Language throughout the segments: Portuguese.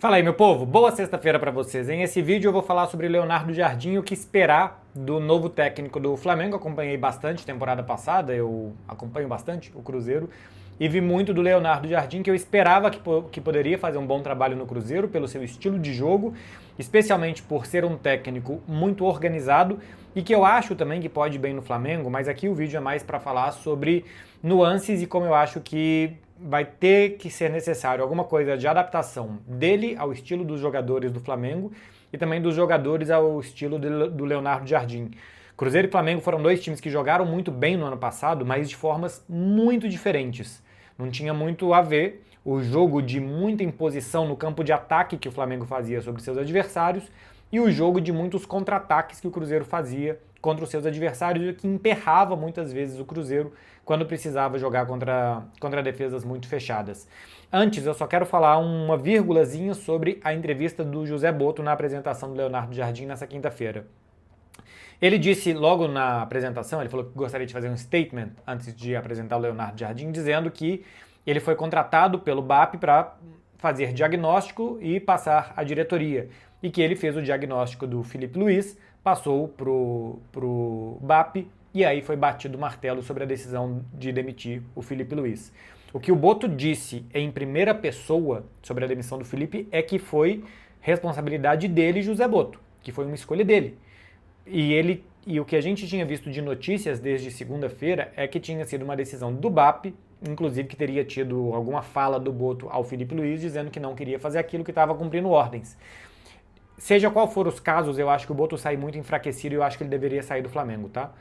Fala aí, meu povo, boa sexta-feira pra vocês. Em esse vídeo eu vou falar sobre Leonardo Jardim e o que esperar do novo técnico do Flamengo. Acompanhei bastante temporada passada, eu acompanho bastante o Cruzeiro e vi muito do Leonardo Jardim, que eu esperava que poderia fazer um bom trabalho no Cruzeiro pelo seu estilo de jogo, especialmente por ser um técnico muito organizado e que eu acho também que pode ir bem no Flamengo, mas aqui o vídeo é mais para falar sobre nuances e como eu acho que vai ter que ser necessário alguma coisa de adaptação dele ao estilo dos jogadores do Flamengo e também dos jogadores ao estilo do Leonardo Jardim. Cruzeiro e Flamengo foram dois times que jogaram muito bem no ano passado, mas de formas muito diferentes. Não tinha muito a ver o jogo de muita imposição no campo de ataque que o Flamengo fazia sobre seus adversários e o jogo de muitos contra-ataques que o Cruzeiro fazia contra os seus adversários e que emperrava muitas vezes o Cruzeiro quando precisava jogar contra defesas muito fechadas. Antes, eu só quero falar uma vírgulazinha sobre a entrevista do José Botto na apresentação do Leonardo Jardim nessa quinta-feira. Ele disse logo na apresentação, ele falou que gostaria de fazer um statement antes de apresentar o Leonardo Jardim, dizendo que ele foi contratado pelo BAP para fazer diagnóstico e passar à diretoria. E que ele fez o diagnóstico do Filipe Luiz, passou pro BAP e aí foi batido o martelo sobre a decisão de demitir o Filipe Luiz. O que o Botto disse em primeira pessoa sobre a demissão do Filipe é que foi responsabilidade dele, José Botto, que foi uma escolha dele. E o que a gente tinha visto de notícias desde segunda-feira é que tinha sido uma decisão do BAP, inclusive que teria tido alguma fala do Botto ao Filipe Luiz dizendo que não queria fazer aquilo, que estava cumprindo ordens. Seja qual for os casos, eu acho que o Botto sai muito enfraquecido e eu acho que ele deveria sair do Flamengo, tá?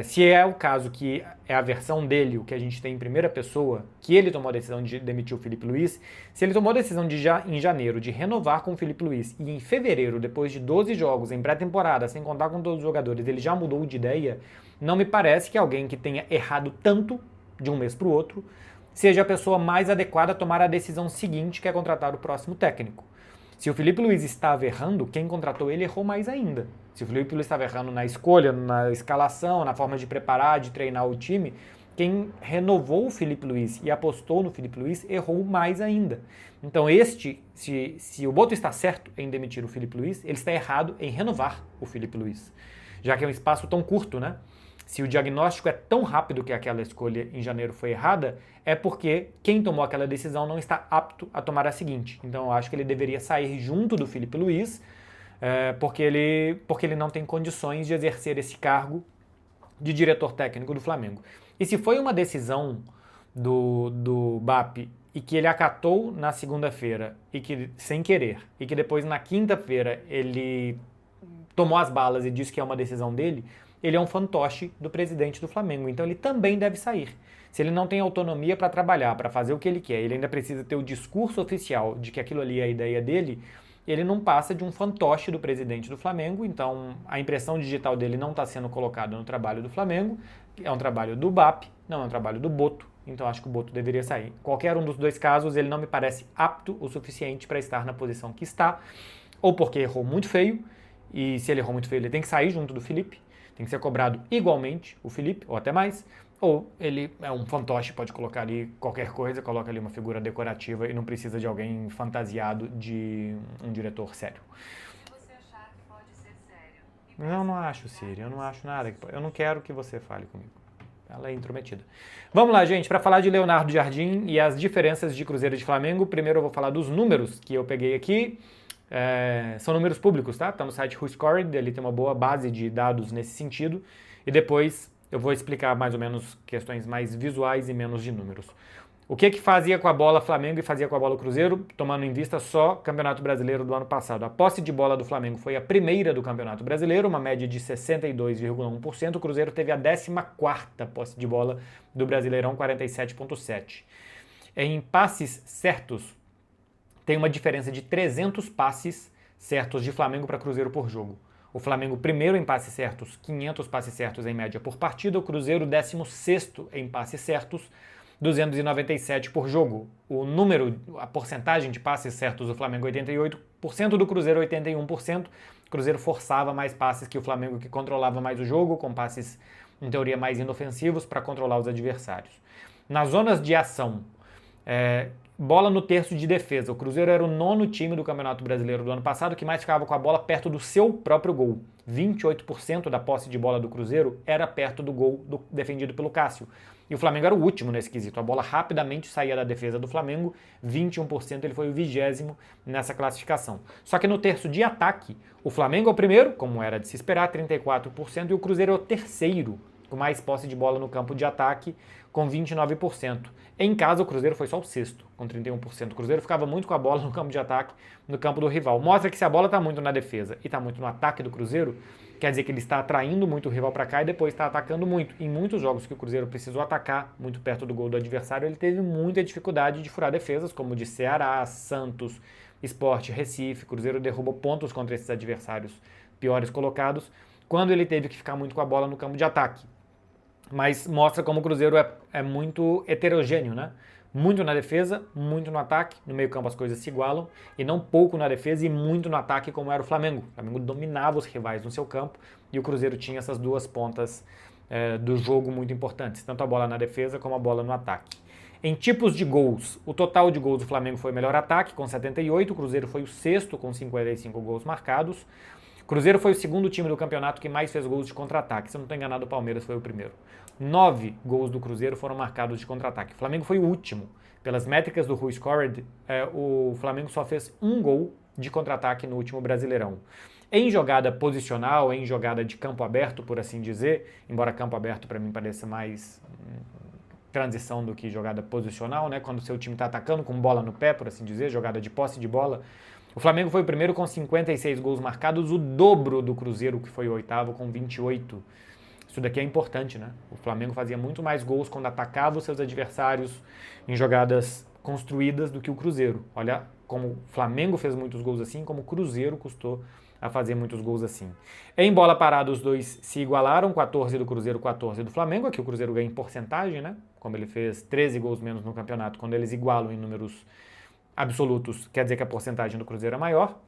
Se é o caso que é a versão dele, o que a gente tem em primeira pessoa, que ele tomou a decisão de demitir o Filipe Luiz, se ele tomou a decisão em janeiro de renovar com o Filipe Luiz e em fevereiro, depois de 12 jogos em pré-temporada, sem contar com todos os jogadores, ele já mudou de ideia, não me parece que alguém que tenha errado tanto de um mês para o outro seja a pessoa mais adequada a tomar a decisão seguinte, que é contratar o próximo técnico. Se o Filipe Luiz estava errando, quem contratou ele errou mais ainda. Se o Filipe Luiz estava errando na escolha, na escalação, na forma de preparar, de treinar o time, quem renovou o Filipe Luiz e apostou no Filipe Luiz errou mais ainda. Então se o Botto está certo em demitir o Filipe Luiz, ele está errado em renovar o Filipe Luiz. Já que é um espaço tão curto, né? Se o diagnóstico é tão rápido que aquela escolha em janeiro foi errada, é porque quem tomou aquela decisão não está apto a tomar a seguinte. Então eu acho que ele deveria sair junto do Filipe Luiz, porque ele não tem condições de exercer esse cargo de diretor técnico do Flamengo. E se foi uma decisão do BAP e que ele acatou na segunda-feira e que sem querer, e que depois na quinta-feira ele tomou as balas e disse que é uma decisão dele, ele é um fantoche do presidente do Flamengo, então ele também deve sair. Se ele não tem autonomia para trabalhar, para fazer o que ele quer, ele ainda precisa ter o discurso oficial de que aquilo ali é a ideia dele, ele não passa de um fantoche do presidente do Flamengo, então a impressão digital dele não está sendo colocada no trabalho do Flamengo, é um trabalho do BAP, não é um trabalho do Botto, então acho que o Botto deveria sair. Qualquer um dos dois casos, ele não me parece apto o suficiente para estar na posição que está, ou porque errou muito feio, e se ele errou muito feio, ele tem que sair junto do Filipe, tem que ser cobrado igualmente o Filipe, ou até mais, ou ele é um fantoche, pode colocar ali qualquer coisa, coloca ali uma figura decorativa e não precisa de alguém fantasiado de um diretor sério. Se você achar que pode ser sério... Eu não acho sério, eu não acho nada. Eu não quero que você fale comigo. Ela é intrometida. Vamos lá, gente, para falar de Leonardo Jardim e as diferenças de Cruzeiro e de Flamengo, primeiro eu vou falar dos números que eu peguei aqui. São números públicos, tá? Tá no site WhoScored, ele tem uma boa base de dados nesse sentido. E depois eu vou explicar mais ou menos questões mais visuais e menos de números. O que fazia com a bola Flamengo e fazia com a bola Cruzeiro, tomando em vista só Campeonato Brasileiro do ano passado. A posse de bola do Flamengo foi a primeira do Campeonato Brasileiro, uma média de 62,1%. O Cruzeiro teve a 14ª posse de bola do Brasileirão, 47,7%. Em passes certos, tem uma diferença de 300 passes certos de Flamengo para Cruzeiro por jogo. O Flamengo primeiro em passes certos, 500 passes certos em média por partida. O Cruzeiro 16º em passes certos, 297 por jogo. A porcentagem de passes certos do Flamengo 88%, do Cruzeiro 81%. O Cruzeiro forçava mais passes que o Flamengo, que controlava mais o jogo, com passes, em teoria, mais inofensivos para controlar os adversários. Nas zonas de ação, bola no terço de defesa. O Cruzeiro era o 9º time do Campeonato Brasileiro do ano passado que mais ficava com a bola perto do seu próprio gol. 28% da posse de bola do Cruzeiro era perto do gol defendido pelo Cássio. E o Flamengo era o último nesse quesito. A bola rapidamente saía da defesa do Flamengo, 21%, ele foi o 20º nessa classificação. Só que no terço de ataque, o Flamengo é o primeiro, como era de se esperar, 34%, e o Cruzeiro é o terceiro, com mais posse de bola no campo de ataque, com 29%. Em casa, o Cruzeiro foi só o sexto, com 31%. O Cruzeiro ficava muito com a bola no campo de ataque, no campo do rival. Mostra que se a bola está muito na defesa e está muito no ataque do Cruzeiro, quer dizer que ele está atraindo muito o rival para cá e depois está atacando muito. Em muitos jogos que o Cruzeiro precisou atacar muito perto do gol do adversário, ele teve muita dificuldade de furar defesas, como de Ceará, Santos, Sport, Recife. O Cruzeiro derrubou pontos contra esses adversários piores colocados, quando ele teve que ficar muito com a bola no campo de ataque. Mas mostra como o Cruzeiro é muito heterogêneo, né? Muito na defesa, muito no ataque, no meio campo as coisas se igualam, e não pouco na defesa e muito no ataque como era o Flamengo. O Flamengo dominava os rivais no seu campo e o Cruzeiro tinha essas duas pontas do jogo muito importantes, tanto a bola na defesa como a bola no ataque. Em tipos de gols, o total de gols do Flamengo foi o melhor ataque, com 78, o Cruzeiro foi o sexto, com 55 gols marcados. O Cruzeiro foi o segundo time do campeonato que mais fez gols de contra-ataque. Se eu não estou enganado, o Palmeiras foi o primeiro. 9 gols do Cruzeiro foram marcados de contra-ataque. O Flamengo foi o último. Pelas métricas do WhoScored, o Flamengo só fez um gol de contra-ataque no último Brasileirão. Em jogada posicional, em jogada de campo aberto, por assim dizer, embora campo aberto para mim pareça mais transição do que jogada posicional, né? Quando o seu time está atacando com bola no pé, por assim dizer, jogada de posse de bola, o Flamengo foi o primeiro com 56 gols marcados, o dobro do Cruzeiro, que foi o oitavo, com 28. Isso daqui é importante, né? O Flamengo fazia muito mais gols quando atacava os seus adversários em jogadas construídas do que o Cruzeiro. Olha como o Flamengo fez muitos gols assim, como o Cruzeiro custou a fazer muitos gols assim. Em bola parada, os dois se igualaram, 14 do Cruzeiro, 14 do Flamengo. Aqui o Cruzeiro ganha em porcentagem, né? Como ele fez 13 gols menos no campeonato, quando eles igualam em números absolutos, quer dizer que a porcentagem do Cruzeiro é maior.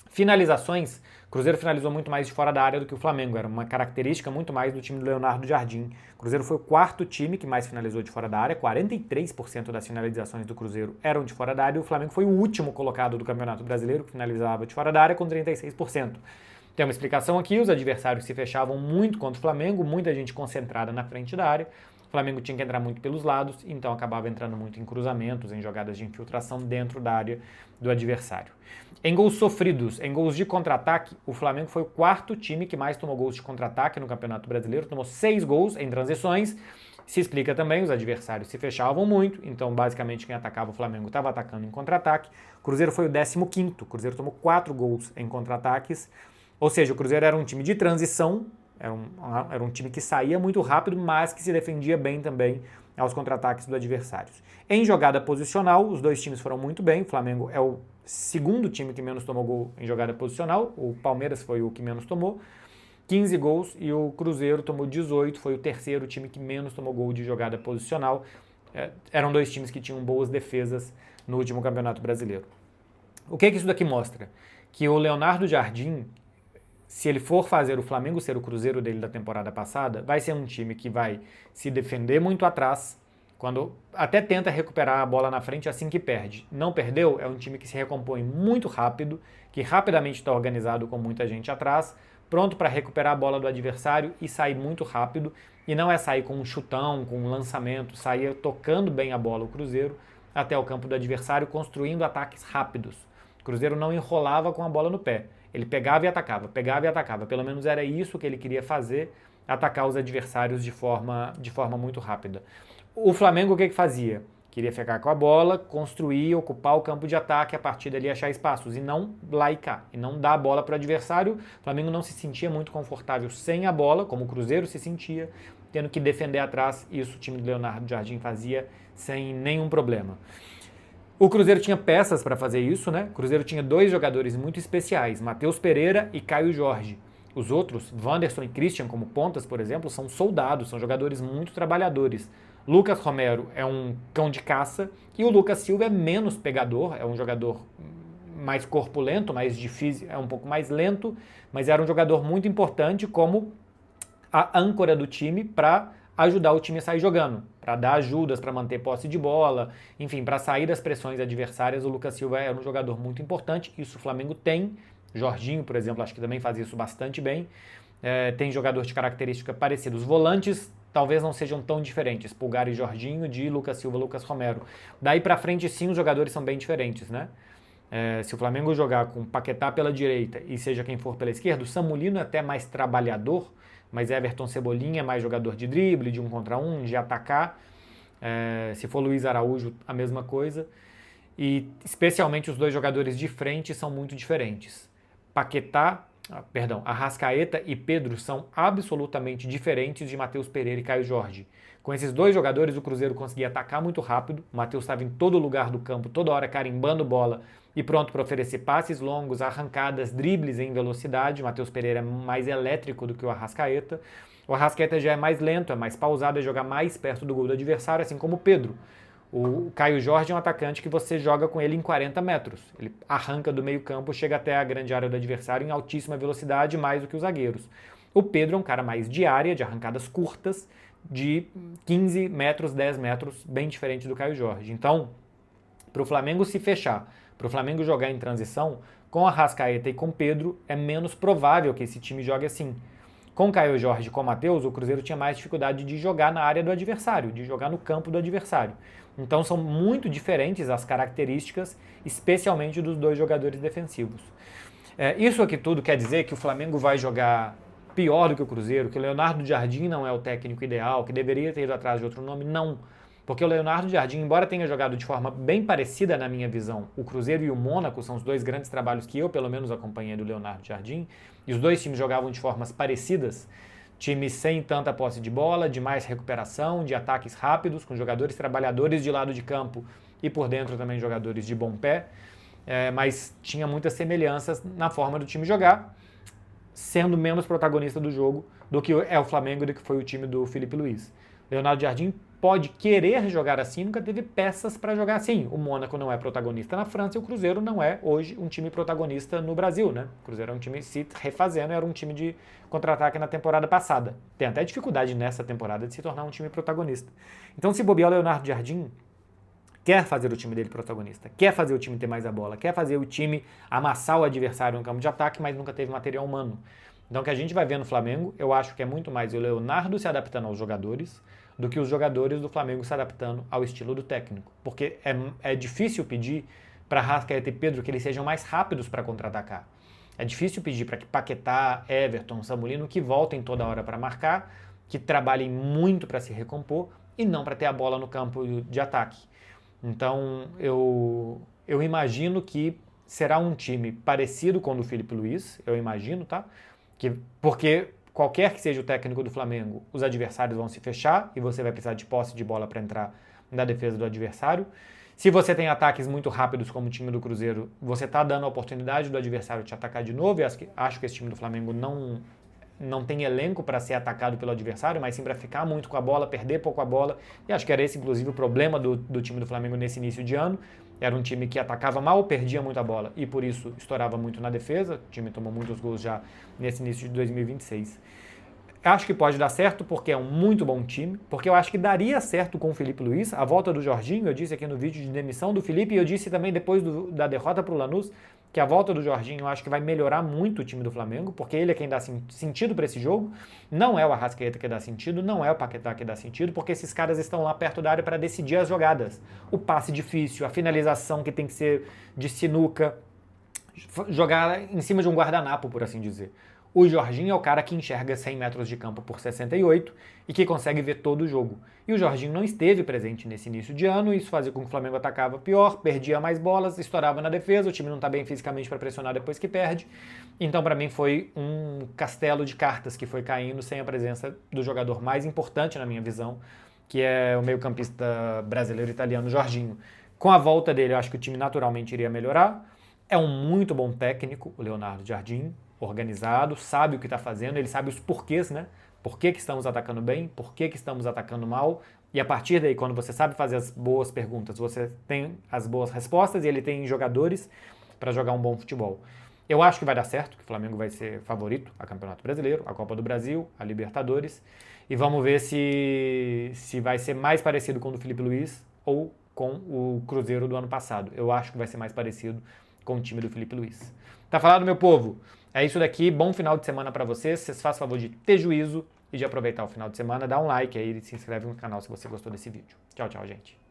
Finalizações, o Cruzeiro finalizou muito mais de fora da área do que o Flamengo, era uma característica muito mais do time do Leonardo Jardim. O Cruzeiro foi o quarto time que mais finalizou de fora da área, 43% das finalizações do Cruzeiro eram de fora da área, e o Flamengo foi o último colocado do Campeonato Brasileiro que finalizava de fora da área com 36%. Tem uma explicação aqui, os adversários se fechavam muito contra o Flamengo, muita gente concentrada na frente da área. O Flamengo tinha que entrar muito pelos lados, então acabava entrando muito em cruzamentos, em jogadas de infiltração dentro da área do adversário. Em gols sofridos, em gols de contra-ataque, o Flamengo foi o quarto time que mais tomou gols de contra-ataque no Campeonato Brasileiro, tomou 6 gols em transições. Se explica também, os adversários se fechavam muito, então basicamente quem atacava o Flamengo estava atacando em contra-ataque. O Cruzeiro foi o 15º, o Cruzeiro tomou 4 gols em contra-ataques, ou seja, o Cruzeiro era um time de transição, era um time que saía muito rápido, mas que se defendia bem também aos contra-ataques dos adversários. Em jogada posicional, os dois times foram muito bem. O Flamengo é o segundo time que menos tomou gol em jogada posicional, o Palmeiras foi o que menos tomou, 15 gols, e o Cruzeiro tomou 18, foi o terceiro time que menos tomou gol de jogada posicional. Eram dois times que tinham boas defesas no último Campeonato Brasileiro. O que isso daqui mostra? Que o Leonardo Jardim, se ele for fazer o Flamengo ser o Cruzeiro dele da temporada passada, vai ser um time que vai se defender muito atrás, quando até tenta recuperar a bola na frente assim que perde. Não perdeu, é um time que se recompõe muito rápido, que rapidamente está organizado com muita gente atrás, pronto para recuperar a bola do adversário e sair muito rápido. E não é sair com um chutão, com um lançamento, sair tocando bem a bola o Cruzeiro até o campo do adversário, construindo ataques rápidos. O Cruzeiro não enrolava com a bola no pé. Ele pegava e atacava, pegava e atacava. Pelo menos era isso que ele queria fazer, atacar os adversários de forma muito rápida. O Flamengo o que fazia? Queria ficar com a bola, construir, ocupar o campo de ataque, a partir dali achar espaços e não lá e cá, e não dar a bola para o adversário. O Flamengo não se sentia muito confortável sem a bola, como o Cruzeiro se sentia, tendo que defender atrás. Isso o time do Leonardo Jardim fazia sem nenhum problema. O Cruzeiro tinha peças para fazer isso, né? O Cruzeiro tinha dois jogadores muito especiais, Matheus Pereira e Caio Jorge. Os outros, Wanderson e Christian, como pontas, por exemplo, são soldados, são jogadores muito trabalhadores. Lucas Romero é um cão de caça e o Lucas Silva é menos pegador, é um jogador mais corpulento, mais difícil, é um pouco mais lento, mas era um jogador muito importante como a âncora do time para ajudar o time a sair jogando. para dar ajudas, para manter posse de bola, enfim, para sair das pressões adversárias. O Lucas Silva é um jogador muito importante, isso o Flamengo tem. Jorginho, por exemplo, acho que também faz isso bastante bem. Tem jogador de característica parecida. Os volantes talvez não sejam tão diferentes, Pulgar e Jorginho, de Lucas Silva, Lucas Romero. Daí para frente, sim, os jogadores são bem diferentes, né? Se o Flamengo jogar com Paquetá pela direita e seja quem for pela esquerda, o Samulino é até mais trabalhador, mas Everton Cebolinha é mais jogador de drible, de 1 contra 1, de atacar. Se for Luiz Araújo, a mesma coisa. E especialmente os dois jogadores de frente são muito diferentes. Arrascaeta e Pedro são absolutamente diferentes de Matheus Pereira e Caio Jorge. Com esses dois jogadores, o Cruzeiro conseguia atacar muito rápido. O Matheus estava em todo lugar do campo, toda hora carimbando bola e pronto para oferecer passes longos, arrancadas, dribles em velocidade. O Matheus Pereira é mais elétrico do que o Arrascaeta. O Arrascaeta já é mais lento, é mais pausado, é jogar mais perto do gol do adversário, assim como o Pedro. O Caio Jorge é um atacante que você joga com ele em 40 metros. Ele arranca do meio campo, chega até a grande área do adversário em altíssima velocidade, mais do que os zagueiros. O Pedro é um cara mais de área, de arrancadas curtas, de 15 metros, 10 metros, bem diferente do Caio Jorge. Então, para o Flamengo se fechar, para o Flamengo jogar em transição, com Arrascaeta e com Pedro, é menos provável que esse time jogue assim. Com Caio Jorge e com Matheus, o Cruzeiro tinha mais dificuldade de jogar na área do adversário, de jogar no campo do adversário. Então são muito diferentes as características, especialmente dos dois jogadores defensivos. Isso aqui tudo quer dizer que o Flamengo vai jogar pior do que o Cruzeiro, que o Leonardo Jardim não é o técnico ideal, que deveria ter ido atrás de outro nome? Não. Porque o Leonardo Jardim, embora tenha jogado de forma bem parecida na minha visão, o Cruzeiro e o Mônaco são os dois grandes trabalhos que eu, pelo menos, acompanhei do Leonardo Jardim, e os dois times jogavam de formas parecidas, times sem tanta posse de bola, de mais recuperação, de ataques rápidos, com jogadores trabalhadores de lado de campo e por dentro também jogadores de bom pé, mas tinha muitas semelhanças na forma do time jogar, sendo menos protagonista do jogo do que é o Flamengo e do que foi o time do Felipe Luiz. Leonardo Jardim pode querer jogar assim, nunca teve peças para jogar assim. O Mônaco não é protagonista na França e o Cruzeiro não é hoje um time protagonista no Brasil, né? O Cruzeiro é um time se refazendo, era um time de contra-ataque na temporada passada. Tem até dificuldade nessa temporada de se tornar um time protagonista. Então, se bobear, o Leonardo Jardim quer fazer o time dele protagonista, quer fazer o time ter mais a bola, quer fazer o time amassar o adversário no campo de ataque, mas nunca teve material humano. Então, o que a gente vai ver no Flamengo, eu acho que é muito mais o Leonardo se adaptando aos jogadores do que os jogadores do Flamengo se adaptando ao estilo do técnico. Porque é difícil pedir para Arrascaeta e Pedro que eles sejam mais rápidos para contra-atacar. É difícil pedir para que Paquetá, Everton, Samulino, que voltem toda hora para marcar, que trabalhem muito para se recompor e não para ter a bola no campo de ataque. Então, eu imagino que será um time parecido com o do Felipe Luiz, eu imagino, tá? Porque qualquer que seja o técnico do Flamengo, os adversários vão se fechar e você vai precisar de posse de bola para entrar na defesa do adversário. Se você tem ataques muito rápidos como o time do Cruzeiro, você está dando a oportunidade do adversário te atacar de novo, e acho que esse time do Flamengo não tem elenco para ser atacado pelo adversário, mas sim para ficar muito com a bola, perder pouco a bola, e acho que era esse inclusive o problema do time do Flamengo nesse início de ano. Era um time que atacava mal, perdia muita bola e por isso estourava muito na defesa. O time tomou muitos gols já nesse início de 2026. Acho que pode dar certo porque é um muito bom time, porque eu acho que daria certo com o Felipe Luiz. A volta do Jorginho, eu disse aqui no vídeo de demissão do Felipe, e eu disse também depois da derrota para o Lanús, que a volta do Jorginho eu acho que vai melhorar muito o time do Flamengo, porque ele é quem dá sentido para esse jogo. Não é o Arrascaeta que dá sentido, não é o Paquetá que dá sentido, porque esses caras estão lá perto da área para decidir as jogadas. O passe difícil, a finalização que tem que ser de sinuca, jogar em cima de um guardanapo, por assim dizer. O Jorginho é o cara que enxerga 100 metros de campo por 68 e que consegue ver todo o jogo. E o Jorginho não esteve presente nesse início de ano, isso fazia com que o Flamengo atacava pior, perdia mais bolas, estourava na defesa, o time não está bem fisicamente para pressionar depois que perde. Então, para mim, foi um castelo de cartas que foi caindo sem a presença do jogador mais importante, na minha visão, que é o meio-campista brasileiro italiano Jorginho. Com a volta dele, eu acho que o time naturalmente iria melhorar. É um muito bom técnico, o Leonardo Jardim, organizado, sabe o que está fazendo, ele sabe os porquês, né? Por que estamos atacando bem, por que estamos atacando mal, e a partir daí, quando você sabe fazer as boas perguntas, você tem as boas respostas e ele tem jogadores para jogar um bom futebol. Eu acho que vai dar certo, que o Flamengo vai ser favorito a Campeonato Brasileiro, a Copa do Brasil, a Libertadores. E vamos ver se vai ser mais parecido com o do Felipe Luiz ou com o Cruzeiro do ano passado. Eu acho que vai ser mais parecido com o time do Felipe Luiz. Tá falado, meu povo? É isso daqui. Bom final de semana para vocês. Vocês façam favor de ter juízo e de aproveitar o final de semana. Dá um like aí e se inscreve no canal se você gostou desse vídeo. Tchau, tchau, gente.